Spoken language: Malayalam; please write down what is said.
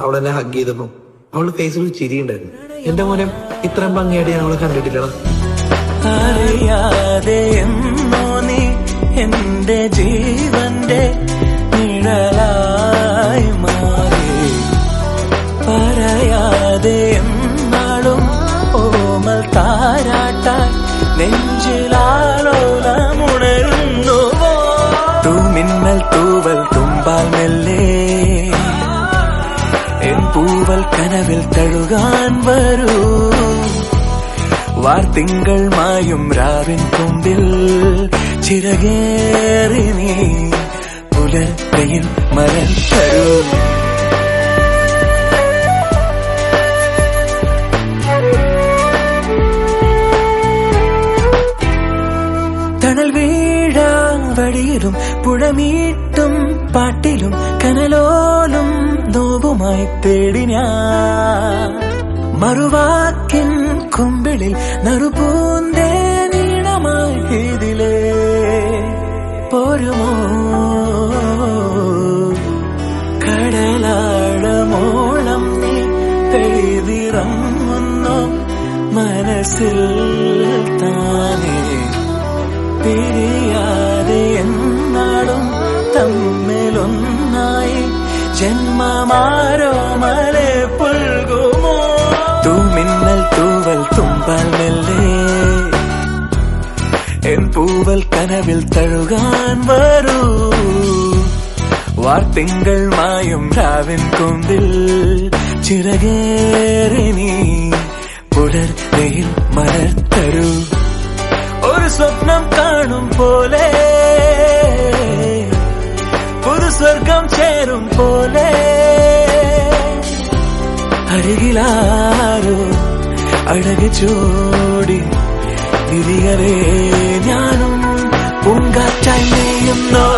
അവളെന്നെ ഹഗ് ചെയ്തപ്പോ അവളുടെ ഫേസിൽ ഒരു ചിരിയുണ്ടായിരുന്നു. എന്റെ മോനെ ഇത്രയും ഭംഗിയായിട്ട് ഞാൻ അവളെ കണ്ടിട്ടില്ലടാ. അറിയാതെ എന്നോ നീ എന്റെ ജീവന്റെ നിഴലായി മാറി, പറയാതെ എന്നാളും ഓമൽ താരാട്ടാൻ നെഞ്ചിലാലോലമുണരുന്നുവോ. തൂമിന്നൽ തൂവൽ തുമ്പാൽ മെല്ലെ എൻ പൂവൽ കനവിൽ തഴുകാൻ വരൂ. വാർത്തിങ്കൾ മായും രാവിൻ കൊമ്പിൽ ചിറകേറി നീ പുലർക്കയിൽ മലർ തരൂ. തണൽ വീഴാൻ വഴിയിലും പുഴമീട്ടും പാട്ടിലും കനലോലും നോവുമായി തേടി ഞാൻ. മറുവാക്കിൻ കുമ്പിളിൽ നറുപൂന്തേ നീളമായി ഇതിലേ പോരുമോ. കടലാഴമോളം നീ പെയ്തിറങ്ങുന്നു മനസ്സിൽ താനേ. പിരിയാതെ എന്നാളും തമ്മിലൊന്നായി ജന്മമാരോ മലെ പുൽകുമോ. തൂമിന്നൽ തൂവൽ തുമ്പാൽ മെല്ലെ എൻ പൂവൽ കനവിൽ തഴുകാൻ വരൂ. വാർത്തിങ്കൾ മായും രാവിൻ കൊമ്പിൽ ചിറകേറി നീ പുലർക്കയിൽ മലർ തരൂ. ഒരു സ്വപ്നം കാണും പോലെ പുതു സ്വർഗം ചേരും പോലെ അരികിലാരോ അഴക് ചോടി വിരിയവേ ഞാനും പൂങ്കാറ്റായി നെയ്യുന്നോ.